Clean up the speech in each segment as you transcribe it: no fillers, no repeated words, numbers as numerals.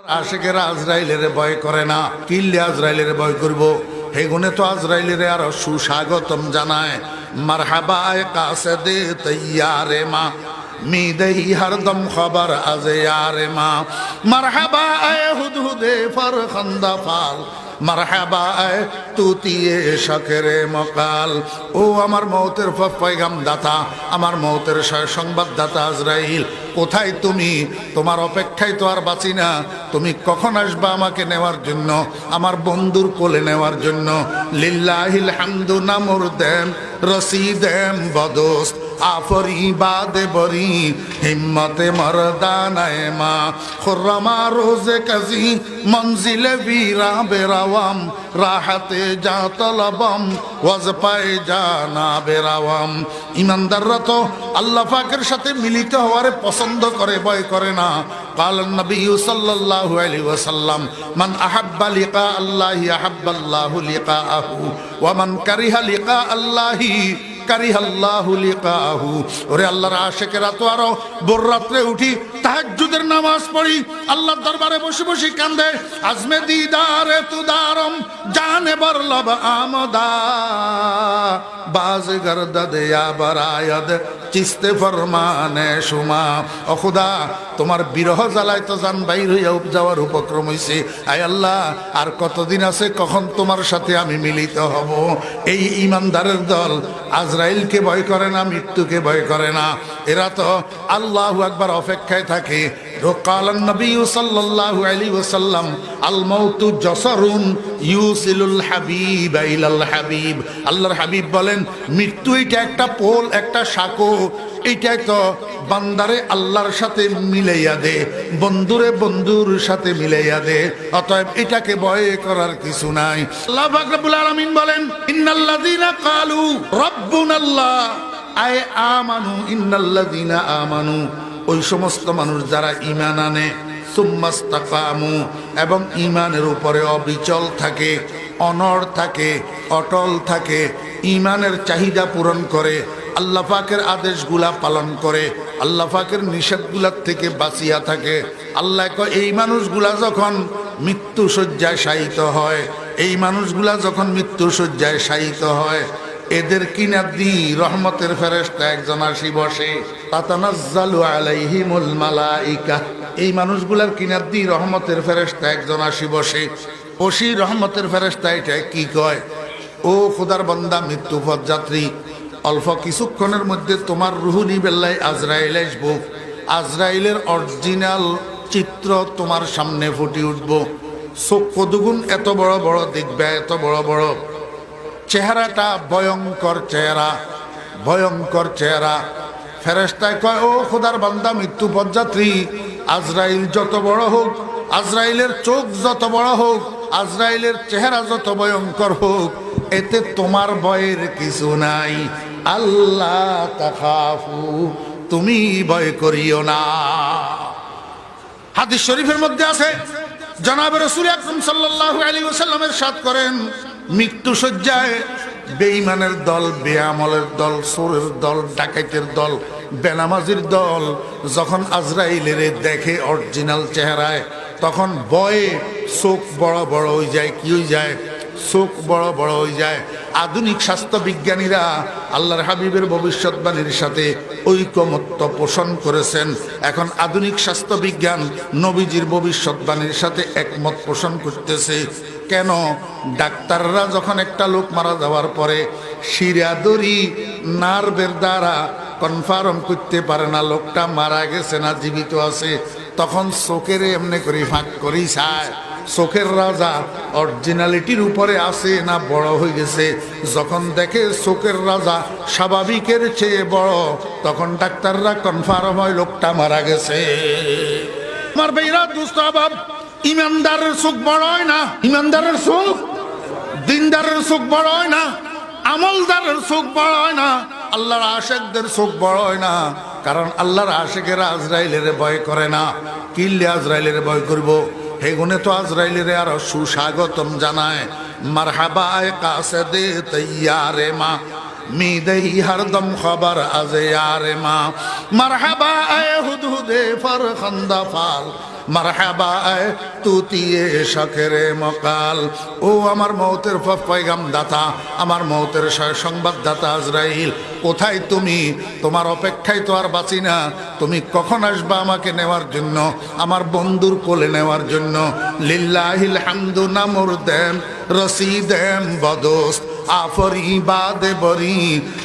আশিকেরা আজরাইলের ভয় করে না, কিল্লে আজরাইলের ভয় করব। হে গুণে তো আজরাইলের আরো সুস্বাগতম জানায়। মারহাবা আয়ে কাসেদে তৈয়ারে মা মিদেহি হরদম খবর আজে ইয়ারে মা। মারহাবা আয়ে হুদহুদে ফরখন্দা ফাল, মারহাবা আয়ে তুতিয়ে শকরে মকাল। ও আমার মৌতের পয়গাম দাতা, আমার মৌতের সংবাদদাতা আজরাইল, কোথায় তুমি? তোমার অপেক্ষায় তো আর বাঁচি না। তুমি কখন আসবা আমাকে নেওয়ার জন্য, আমার বন্ধুর কোলে নেওয়ার জন্য? লিল্লাহিল হামদু না মুরদেম রসিদেম বদোস্ত আফরি বাদে বরি হিম্মতে মরদানায় মা। খুরমা রোজে কাজী মঞ্জিলে বীরা বেরাওয়াম, রাহাতে যা তলবম ওয়াজ পায় জানা বেরাওয়াম। ইমানদাররা তো আল্লাহ পাকের সাথে মিলিত হওয়ারে পছন্দ করে, ভয় করে না। قال النبي صلى الله عليه وسلم من أحب لقاء الله أحب الله لقاءه ومن كره لقاء الله কারিহাল্লাহু লিকাহু। ওরে আল্লাহর আশিকেরা তো আরো ভোর রাত্রে উঠি তাহাজ্জুদের নামাজ পড়ি, আল্লাহর দরবারে বসে বসে কান্দে। আজমে দিদারে তুদারম জানে বরলব আমদা, বাজ গর্দদ ইয়া বরায়াদ চিস্তে ফরমানে সুমা। ও খোদা, তোমার বিরহ জ্বালায় তো জান বাইর হইয়া যাওয়ার উপক্রম হইছে। আয় আল্লাহ, আর কতদিন আছে কখন তোমার সাথে আমি মিলিত হব? এই ইমানদারের দল আজরাইলকে ভয় করে না, মৃত্যুকে ভয় করে না। এরা তো আল্লাহু আকবার অপেক্ষায় থাকে। قال النبي صلى الله عليه وسلم الموت جسر يوصل الحبيب الى الحبيب। আল্লাহর হাবিব বলেন, মৃত্যু এটা একটা পোল, একটা সাঁকো, এটা তো বান্দারে আল্লাহর সাথে মিলাইয়া দে, বন্ধুরে বন্ধুর সাথে মিলাইয়া দে। অতএব এটাকে ভয় করার কিছু নাই। আল্লাহ পাক রব্বুল আলামিন বলেন, ইন্নাল্লাযীনা ক্বালু রাব্বুনাল্লাহ আয় আমানু, ইন্নাল্লাযীনা আমানু, ওই সমস্ত মানুষ যারা ঈমান আনে, সুম্মাস্তাকামু, এবং ঈমানের উপরে অবিচল থাকে, অনড় থাকে, অটল থাকে, ঈমানের চাহিদা পূরণ করে, আল্লাহ পাকের আদেশগুলা পালন করে, আল্লাহ পাকের নিষেধগুলার থেকে বাঁচিয়া থাকে। আল্লাহ কয়, এই মানুষগুলা যখন মৃত্যু শয্যায় শায়িত হয়, এই মানুষগুলা যখন মৃত্যু শয্যায় শায়িত হয়, এদের কিনাদি রহমতের ফেরেশতা একজন আসি বসে। তাতানাজ্জালু আলাইহিমুল মালাইকা, এই মানুষগুলার কিনাদি রহমতের ফেরেশতা একজন আসি বসে। ওসি রহমতের ফেরেশতা এটা কি কয়? ও খোদার বান্দা, মৃত্যু পথযাত্রী, অল্প কিছুক্ষণের মধ্যে তোমার রুহু নিবেল্লায় আজরাইল আসবো। আজরাইলের অরিজিনাল চিত্র তোমার সামনে ফুটে উঠব। চোখ কদুগুণ এত বড় বড় দেখবে, এত বড় বড় চেহারাটা, ভয়ঙ্কর চেহারা, ভয়ঙ্কর চেহারা। ফেরেশতায় কয়, ও খোদার বান্দা মৃত্যু পথযাত্রী, আজরাইল যত বড় হোক, আজরাইলের চোখ যত বড় হোক, আজরাইলের চেহারা যত ভয়ঙ্কর হোক, এতে তোমার ভয়ের কিছু নাই। আল্লাহ তাখাফু, তুমি ভয় করিও না। হাদিস শরীফের মধ্যে আছে, জনাবে রাসূল আকরাম সাল্লাল্লাহু আলাইহি ওয়াসাল্লাম ইরশাদ করেন, মৃত্যু শয্যায় বেঈমানের দল, বেআমলের দল, চোরের দল, ডাকাইতের দল, বেনামাজির দল যখন আজরাইলের দেখে অরিজিনাল চেহারায়, তখন ভয়ে চোখ বড় বড় হয়ে যায়। কি হয়ে যায়? চোখ বড় বড় হয়ে যায়। আধুনিক স্বাস্থ্য বিজ্ঞানীরা আল্লাহর হাবিবের ভবিষ্যৎবাণীর সাথে ঐকমত্য পোষণ করেছেন। এখন আধুনিক স্বাস্থ্য বিজ্ঞান নবীজির ভবিষ্যৎবাণীর সাথে একমত পোষণ করতেছে। কেন? ডাক্তাররা যখন একটা লোক মারা যাওয়ার পরে শিরাদরি নার্ভের দ্বারা কনফার্ম করতে পারে না লোকটা মারা গেছে না জীবিত আছে, তখন চোখের এমনি করে ফাঁক করেই চায় চোখের রাজা অরিজিনালিটির উপরে আছে না বড় হয়ে গেছে। যখন দেখে চোখের রাজা স্বাভাবিকের চেয়ে বড়, তখন ডাক্তাররা কনফার্ম হয় লোকটা মারা গেছে। আমার ভাইরা দুষ্ট বাপ, ইমানদারের চোখ বড় হয় না, ইমানদারের চোখ, দিনদারের চোখ বড় হয় না, আমলদারের চোখ বড় হয় না, আল্লাহর আশিকদের চোখ বড় হয় না। কারণ আল্লাহর আশিকেরা আজরাইলের ভয় করে না। কিল্লে আজরাইলের ভয় করব? হে গুণে তো আজরাইলের আরো সুস্বাগতম জানায়। মারহাবা আয়ে কাসেদে তৈয়ারে মা মিদেহি হরদম খবর আজে ইয়ারে মা। মারহাবা আয়ে হুদহুদে ফরখন্দা ফাল, মারহাবা তুতিয়ে শখেরে মকাল। ও আমার মৌতের পয়গাম দাতা, আমার মৌতের সংবাদদাতা আজরাইল, কোথায় তুমি? তোমার অপেক্ষায় তো আর বাঁচি না। তুমি কখন আসবা আমাকে নেওয়ার জন্য, আমার বন্ধুর কোলে নেওয়ার জন্য? লিল্লাহিল হামদু না মুরদেম রসিদেম বদোস্ত আফরি বাদে বরি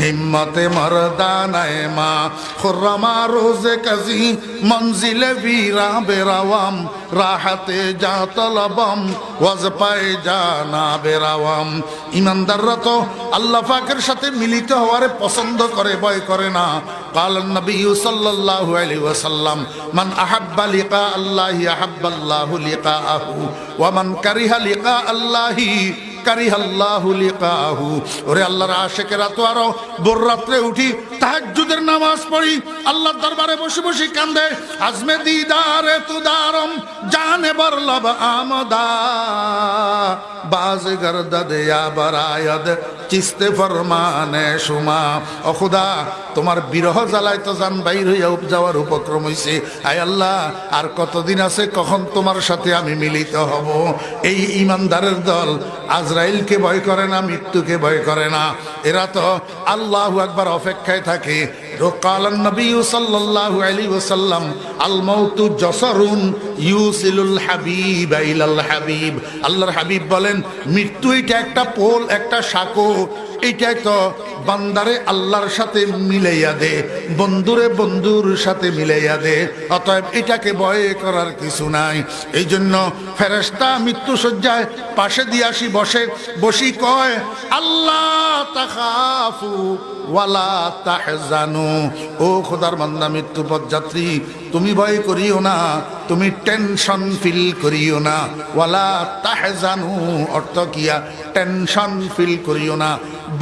হিম্মতে মর্দানায়ে মা খুরমা রোজে কাজী মঞ্জিলে বীরা বেরাওয়াম রাহাতে যা তলবম ওয়াজ পায়ে জানা বেরাওয়াম। ইমানদাররা তো আল্লাহ পাকের সাথে মিলিত হওয়ারে পছন্দ করে, ভয় করে না। قال النبي صلى الله عليه وسلم من أحب لقاء الله أحب الله لقاءه ومن كره لقاء الله কারিহাল্লাহু লিকাহু। ওরে আল্লাহর আশিকেরা তো আরো ভোর রাত্রে উঠি তাহাজ্জুদের নামাজ পড়ি, আল্লাহর দরবারে বসে বসে কান্দে। আজমে দিদারে তুদারম জানে বরলব আমদা বাজ গর্দদ ইয়া বরায়াদ চিস্তে ফরমানে সুমা। ও খোদা, তোমার বিরহ জ্বালায় তো জান বাইর হইয়া যাওয়ার উপক্রম হইছে। আয় আল্লাহ, আর কতদিন আছে কখন তোমার সাথে আমি মিলিত হব? এই ইমানদারের দল আজরাইলকে ভয় করে না, মৃত্যুকে ভয় করে না। এরা তো আল্লাহু আকবার অপেক্ষায় থাকে। কালান নবী সাল্লাল্লাহু আলাইহি ওয়াসাল্লাম আল মাউতু জসরুন ইউসিলুল হাবিব ইলাল হাবিব। আল্লাহর হাবিব বলেন, মৃত্যু এটা একটা পোল, একটা সাঁকো। এইটাই তো বান্দারে আল্লাহর সাথে মিলাইয়া দে, বন্ধুরে বন্ধুর সাথে মিলাইয়া দে। অতএব এটাকে ভয় করার কিছু নাই। এই জন্য ফেরেশতা মৃত্যু সজ্জায় পাশে দিয়ে আসি বসি কয়, আল্লাহ তাখাফু ওয়ালা তাহজানু। ও খোদার বান্দা মৃত্যু পথযাত্রী, তুমি ভয় করিও না, তুমি টেনশন ফিল করিও না। ওয়ালা তাহজানু অর্থ কিয়া টেনশন ফিল করিও না।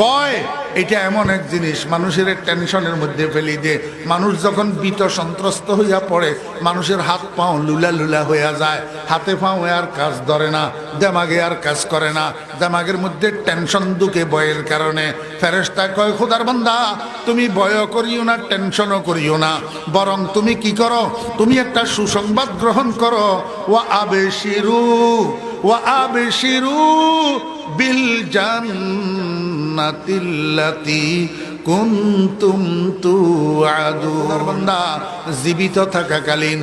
ভয় এটা এমন এক জিনিস মানুষের টেনশনের মধ্যে ফেলি দিয়ে। মানুষ যখন ভীত সন্ত্রস্ত হইয়া পড়ে, মানুষের হাত পাও লুলা লুলা হইয়া যায়, হাতে পাও আর কাজ ধরে না, দেমাগে আর কাজ করে না, দেমাগের মধ্যে টেনশন ঢুকে ভয়ের কারণে। ফেরেশতা কয়, খোদার বান্দা তুমি ভয় করিও না, টেনশনও করিও না, বরং তুমি কি করো? তুমি একটা সুসংবাদ গ্রহণ করো। ওয়া আবশিরু বিল জান্নাতিল্লাতী কুনতুম তুআদুন। বান্দা জীবিত থাকাকালীন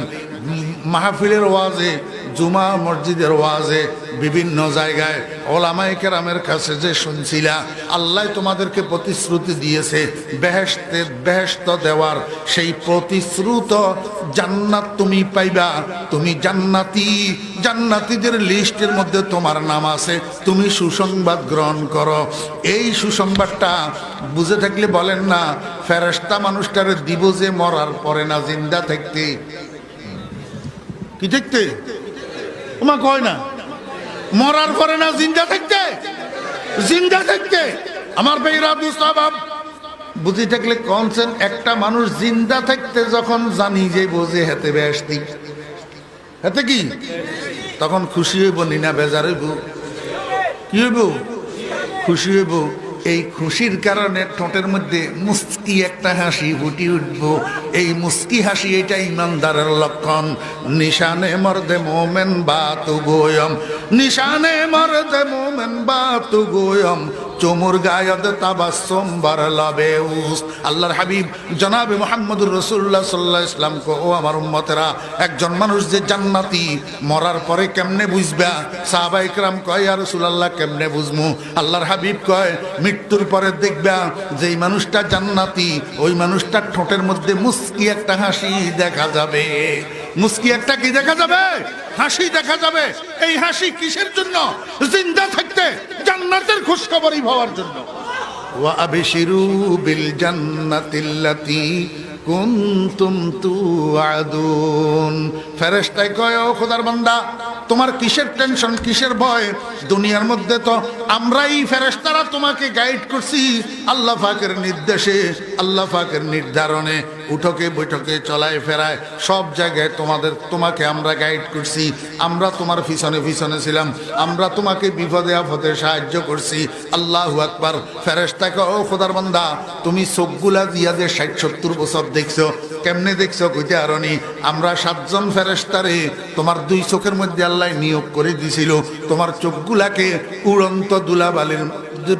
মাহফিলের ওয়াজে, জুমা মসজিদের ওয়াজে, বিভিন্ন জায়গায় ওলামায়ে কেরামের কাছে যে শুনছিলা, আল্লাহ তোমাদেরকে প্রতিশ্রুতি দিয়েছে বেহেশত দেওয়ার। সেই প্রতিশ্রুত জান্নাত তুমি পাইবা। তুমি জান্নাতীদের লিস্টের মধ্যে তোমার নাম আছে। তুমি সুসংবাদ গ্রহণ করো। এই সুসংবাদটা বুঝে থাকলে বলেন না, ফেরেশতা মানুষটারে দিব যে মরার পরে না, জিন্দা থাকতে। কি দেখতে ওমা কয় না, মরার পরে না, জিন্দা থাকতে। জিন্দা থাকতে আমার বেইরা দুস্তাবাব বুঝি থাকলে কনসেন। একটা মানুষ জিন্দা থাকতে যখন জানি যে বোঝে হেতে বেশতি, হেতে কি তখন খুশি হইব নি না বেজার হইব? কি হইব? খুশি হইব। এই খুশির কারণে ঠোঁটের মধ্যে মুস্কি একটা হাসি ফুটি উঠব। এই মুস্কি হাসি এটা ইমানদারের লক্ষণ। নিশানে মর্দে মোমেন বা তু গোয়ম, নিশানে মর্দে মোমেন বা তু গোয়ম, চমুর গায়দ তাবাসসুম বারলাবে উস। আল্লাহর হাবিব জনাবে মুহাম্মদুর রাসূলুল্লাহ সাল্লাল্লাহু আলাইহি ওয়াসাল্লাম কো, ও আমার উম্মতেরা, একজন মানুষ যে জান্নাতি মরার পরে কেমনে বুঝবা? সাহাবায়ে কেরাম কয়, ইয়া রাসূলুল্লাহ কেমনে বুঝমু? আল্লাহর হাবিব কয়, মৃত্যুর পরে দেখবা যেই মানুষটা জান্নাতি, ওই মানুষটার ঠোঁটের মধ্যে মুস্কি একটা হাসি দেখা যাবে। মুস্কি একটা কি দেখা যাবে? হাসি দেখা যাবে। এই হাসি কিসের জন্য? জিন্দা থাকতে জান্নাতের খুশখবরি হওয়ার জন্য। ওয়া আবশিরু বিল জান্নাতিল্লাতী কুনতুম তুআদুন। ফেরেশতা কয়, ও খোদার বান্দা, তোমার কিসের টেনশন, কিসের ভয়? দুনিয়ার মধ্যে তো আমরাই ফেরেশতারা তোমাকে গাইড করছি আল্লাহ পাকের নির্দেশে, আল্লাহ পাকের নির্ধারণে। উঠকে বৈঠকে চলায় ফেরায় সব জায়গায় তোমাকে আমরা গাইড করছি। আমরা তোমার পিছনে পিছনে ছিলাম, আমরা তোমাকে বিপদে আপদে সাহায্য করছি। আল্লাহু আকবার। ফেরেশতা কয়, ও খোদার বান্দা, তুমি চোখগুলা দিয়া যে ৬০-৭০ বছর দেখছো, কেমনে দেখছো কইতে আরনি আমরা 7 জন ফেরেশতারে তোমার 2 চোখের মধ্যে আল্লাহ নিয়োগ করে দিছিল তোমার চোখগুলাকে উড়ন্ত ধুলাবালির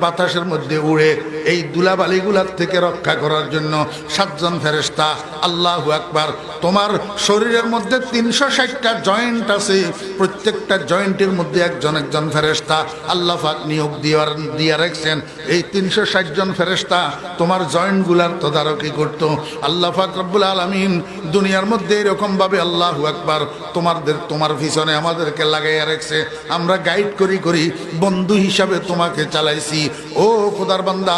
বাতাসের মধ্যে উড়ে এই ধুলাবালিগুলার থেকে রক্ষা করার জন্য 7 জন ফেরেশতা। আল্লাহু আকবার। তোমার শরীরের মধ্যে 360টা জয়েন্ট আছে, প্রত্যেকটা জয়েন্টের মধ্যে একজন একজন ফেরেশতা আল্লাহ পাক নিয়োগ দিয়ে রাখছেন। এই 360 জন ফেরেশতা তোমার জয়েন্টগুলার তদারকি করতো। আল্লাহ পাক রব্বুল আলামিন দুনিয়ার মধ্যে এরকম ভাবে আল্লাহু আকবার তোমার পিছনে আমাদেরকে লাগাইয়া রাখছে। আমরা গাইড করি বন্ধু হিসাবে তোমাকে চালাইছি। ও খোদার বান্দা,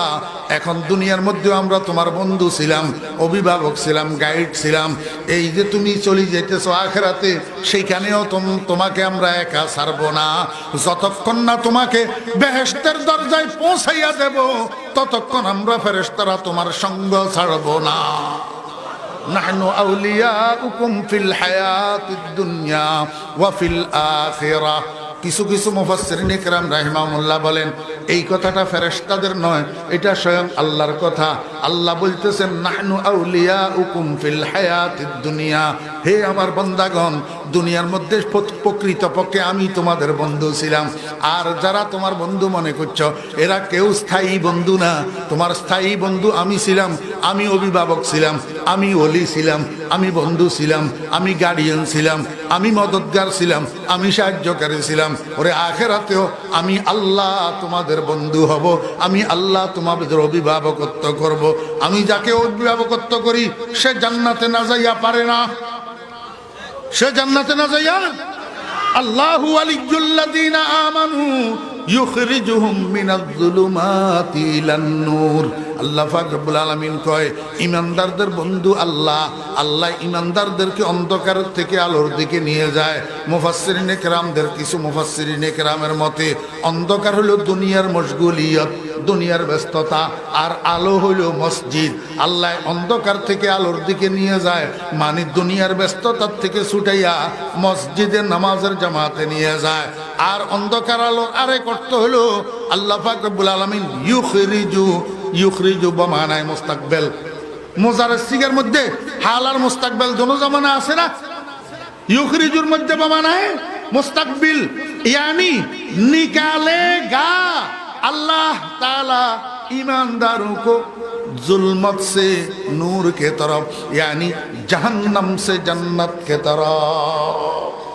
এখন দুনিয়ার মধ্যে আমরা তোমার বন্ধু ছিলাম, অভিভাবক ছিলাম, গাইড ছিলাম। এই যে তুমি চলে যেতেছো আখিরাতে, সেইখানেও তোমাকে আমরা একা ছাড়বো না। যতক্ষণ না তোমাকে বেহেশতের দরজায় পৌঁছাইয়া দেব ততক্ষণ আমরা ফেরেশতারা তোমার সঙ্গ ছাড়বো না। নাহনু আউলিয়াউকুম ফিল হায়াতিদ দুনিয়া ওয়া ফিল আখিরাহ। কিছু কিছু মুফাসসিরিন ইকরাম রাহিমাহুল্লাহ বলেন এই কথাটা ফেরেশতাদের নয়, এটা স্বয়ং আল্লাহর কথা। আল্লাহ বলতেছেন নাহনু আউলিয়াউকুম ফিল হায়াতিদ দুনিয়া, হে আমার বান্দাগণ, দুনিয়ার মধ্যে প্রকৃতপক্ষে আমি তোমাদের বন্ধু ছিলাম। আর যারা তোমার বন্ধু মনে করছো এরা কেউ স্থায়ী বন্ধু না। তোমার স্থায়ী বন্ধু আমি ছিলাম, আমি অভিভাবক ছিলাম, আমি ওলি ছিলাম, আমি বন্ধু ছিলাম, আমি গার্ডিয়ান ছিলাম, আমি মদতগার ছিলাম, আমি সাহায্যকারী ছিলাম। ওরে আখিরাতেও আমি আল্লাহ তোমাদের বন্ধু হব, আমি আল্লাহ তোমাদের অভিভাবকত্ব করব। আমি যাকে অভিভাবকত্ব করি সে জান্নাতে না যাইয়া পারে না, সে জান্নাতে না যাইয়া। আল্লাহু ওয়ালিয়্যুল্লাযীনা আমানু ইউখরিজুহুম মিনাজ-যুলুমাতি ইলান-নূর। আল্লাহ পাক রব্বুল আলামিন কয় ঈমানদারদের বন্ধু আল্লাহ। আল্লাহ ঈমানদারদেরকে অন্ধকার থেকে আলোর দিকে নিয়ে যায়। মুফাসসিরিনে কেরামদের কিছু মুফাসসিরিনে কেরামের মতে অন্ধকার হলো দুনিয়ার মশগুলিয়ত, দুনিয়ার ব্যস্ততা, আর আলো হলো মসজিদ। আল্লাহ অন্ধকার থেকে আলোর দিকে নিয়ে যায় মানে দুনিয়ার ব্যস্ততার থেকে ছুটাইয়া মসজিদে নামাজের জামাতে নিয়ে যায়। আর অন্ধকার আলোর আরেক অর্থ হলো আল্লাহ পাক রব্বুল আলামিন ইউখরিজু বমানায় মুস্তাকবেল। মুজারের সিগার মধ্যে হাল আর মুস্তাকবেল দোনো জামানা আছে না? ইউখরিজুর মধ্যে বমানায় মুস্তাকবিল ইয়ানি নিকালেগা अल्लाह ताला ईमानदारों को जुल्मत से नूर के तरफ यानी जहन्नम से जन्नत के तरफ